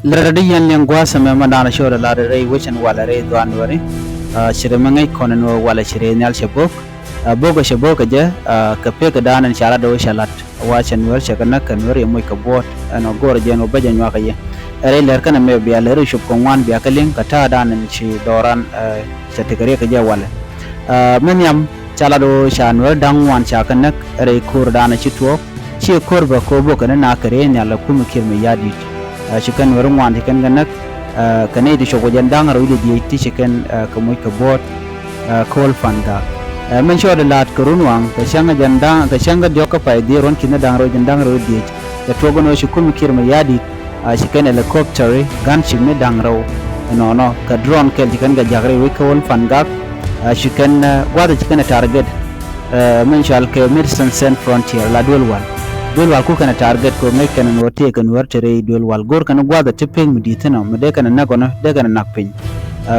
Leradiyan lengua sama madana shora la re wichan wala re dwanwari shire mangai kono wala shire nyal shabok bogo shabok aja kape kadana shala do shalat wachan wer shakana kanwer yemoy kabot ano gor jeno bajan wakaye re ler kana me biya ler shop kongwan biya kalin kata danan shi doran chatikare kaje wala menyam chala do shanwer dangwan chakanak re kur dana shi tuɔɔk shi korba ko bokana na kare nyala kumukir me yadi chicken warungwan chicken ganak kanai di shoko jandang ro di ti chicken kamoy kabot kol fanda men sho de lat kurunwang ka shanga jandang ka shanga joka pai di ron kina dang ro jandang ro di ka togono shikum kirma yadi chicken helicopter gan chimne dang ro no ka drone kel chicken ga jagre wi kol fanga chicken wada chicken target men shal ke medicine sen frontier la dolwal ku kana target ko mai kana no te kan wartere dol wal gor kana gwada tipeng muditana mede kana nagono de kana nakpin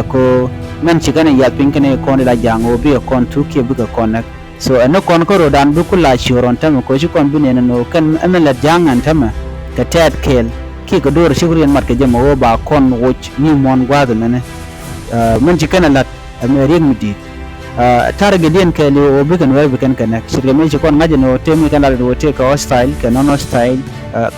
ko men chigana ya pin kana ko la jango bi kon tu ke buga konak so no kon ko rodan bu kula shoron tam ko shi kon bune no kan amela jangan tam ka ted kel ki ko dor shugriyan marke jama wo ba kon woch ni mon gwada mene men chigana lat amerik mudit target den kele o bikan wer bikan connect shirme shi kon ngaje no temi kana do te ka hostile ka non hostile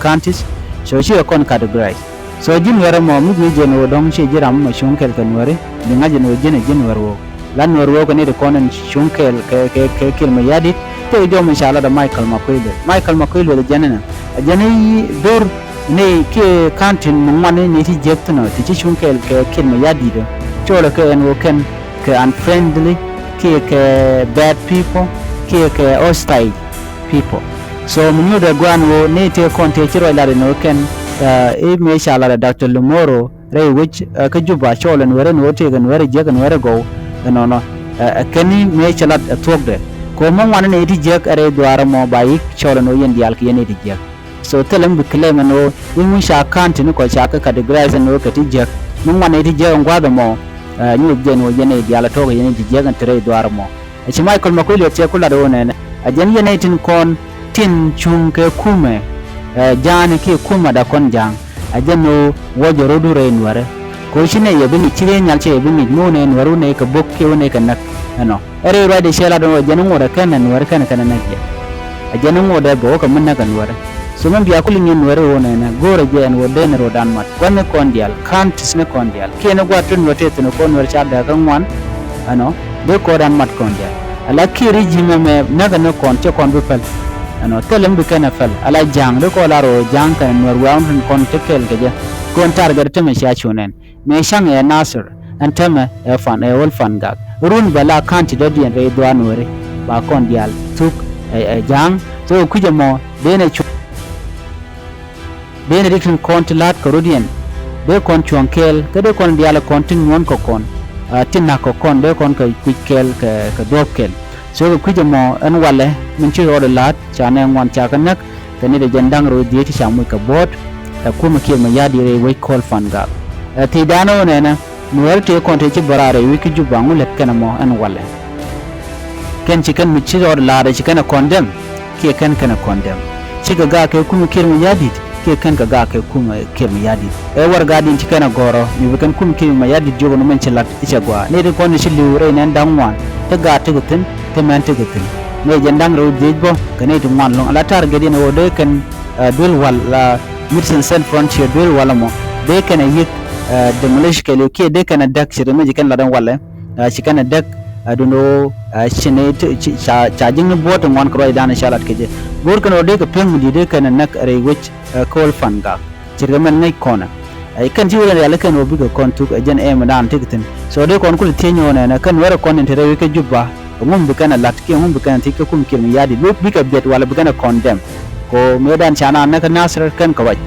counties so shi kon categorize so jin wera mo mu je no dong shi jiram ma shunkel kan were ni ngaje no jin werwo lan werwo ko ne de konan shunkel ke kilma yadi to jo inshallah da Michael Makoyle da janana janai dor ne ke kantin mun wane ne ti jeptno ti shunkel ke kilma yadi do chola ke en woken ke unfriendly ke bad people ke hostile people so munu da gwanwo ne te konte chiro la no ken e me shala da Dr. Lumoro re which ka juba cholen were no te gan were je gan were go no kani me chala tokde ko mon wan ne ti je are dwara mo bayi cholen no yendi alki yene ti je so telem bi claim no mun sha kant ni ko sha ka categorize no ka ti je mon wan ne ti je ngwado mo ni jeno yene diala to yene jigan tere dwar mo ci Michael Makoyle te kula do ne ajen yene tin kon tin chung ke kume jani ke kuma da kon jang ajen no wojoro du re nware ko shine yebi ni cire nyal ce yebi ni mo ne nwaru ne ka bokke wone ka nak no ere ra de shela do ajen ngora kan nware kan nak ya ajen ngoda go ka mun na kan nware so man biya kulin yin were wona na gore je en wode ne rodan mat konne kondial kantis ne kondial kene gwa tun wote tun kon wer cha da kan wan ano de ko dan mat kondial ala kiri jime me naga ne kon te kon bepel ano telem bi kana fel ala jang de ko la ro jang kan wer wan kon te kel ge kon target te me sha chunen me shang e nasir antama e fan e wol fan gag run bala kanti do dien re dwan were ba kondial tuk e jang so kujamo de ne bene dikin konti lat korodian be kon chonkel kede kon diala kontin non ko kon tinna ko kon be kon ka kwikel ka dokel so ko kujamo an wale min ci ro lat chane ngon cha kanak tani de jandang ro dieti shamu ka bot ta kuma ke ma yadi re we call fanga ti dano ne na nuer te kon te ci barare wiki jubangu let kana mo an wale ken ci kan mi ci ro lat ci kana condemn ke kan kana condemn ci ga ke kuma ke ma yadi ke kan ka ga kai kuma ke mi yadi e war gadin ci kana goro mi kan kuma ke mi yadi jogo no men ci lat ci gwa ne de kon ci liure nan dangwan ta ga ta gutin ta man ta gutin ne jandang ro jejbo kane to man long ala tar gadi ne wode kan dul wala medicine sen frontier dul wala mo de kana yik demolish ke le ke de kana dak ci me kan ladan wala ci kana dak aduno chine charging no bot mon ko dana shalat ke je bor kan ode ka peng di de kana nak re wich call fanga cirgamen ngai kona ai kan ji wala yalla kan obi ga kon tuk ajen e madan tikitin so de kon kul tenyo na kan wara kon entere ke jubba ngum bi kana lat ke ngum bi kana tik kum kirmi yadi lo bi ka bet wala bi kana condemn ko medan chana na kan nasr kan ka waj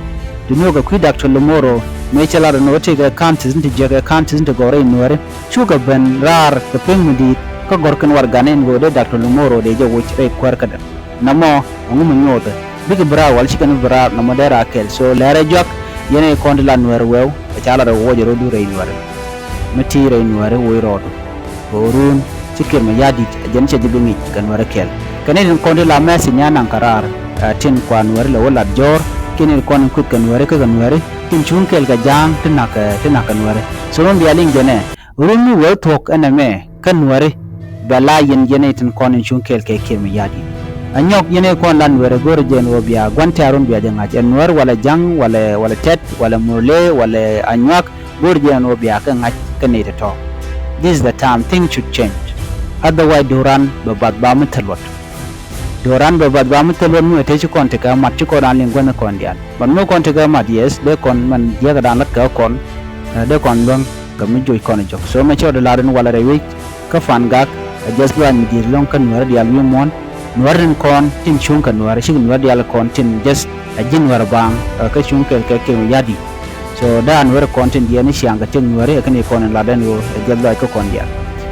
duno ga ku Dr. Lumoro me chala no te ga kantis nti je kantis nti gore nuere chuga ben rar ka pengudi ka gor kan war ganen go de Dr. Lumoro de je woch re kwar kada namo ngum nyoda big bra wal chicken bra no modera kel so lere jok yene kondla nuer wew chala do wojoro du re nuere meti re nuere wo rodo borun chicken ma yadi jen che dibingi kan wara kel kanen kondla mesi nyana karar tin kwa nuer le wala jor kini kon kut kan nueri ka nueri tin chung kel ka jang tin nak nueri so mon bialing jene rumi wel Thok ename kan nueri bala yen jene tin kon chung kel ke kem yadi anyok yene kon lan nueri gor jen wo biya gwante arun biya janga jen nuer wala jang wala tet wala murle wala anyak gor jen wo biya ka ngach kan to talk. This is the time things should change. Otherwise Duran babad ba mutalot Duran babad ba mutalot mu ete kon te ka mat ko dan ling gona kon dian ban mo kon te ka mat yes de kon man dia ka dan lat ka kon de kon bang ka mu joy kon jok so ma chodo la den wala rewi ka fan gak just wan mi dir long kan nuer dial mi mon nuerin kon tin chung kan nuer shi nuer dial kon tin just a jin war bang ka chung ke yadi so da nuer kon tin dia ni siang ka tin nuer ka ni kon la den wo jalla ka kon dia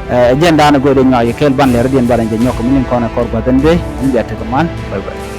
agenda na go de nyaa kel ban le redien baran je nyoko min kono kor go den be on biata ko man bye bye.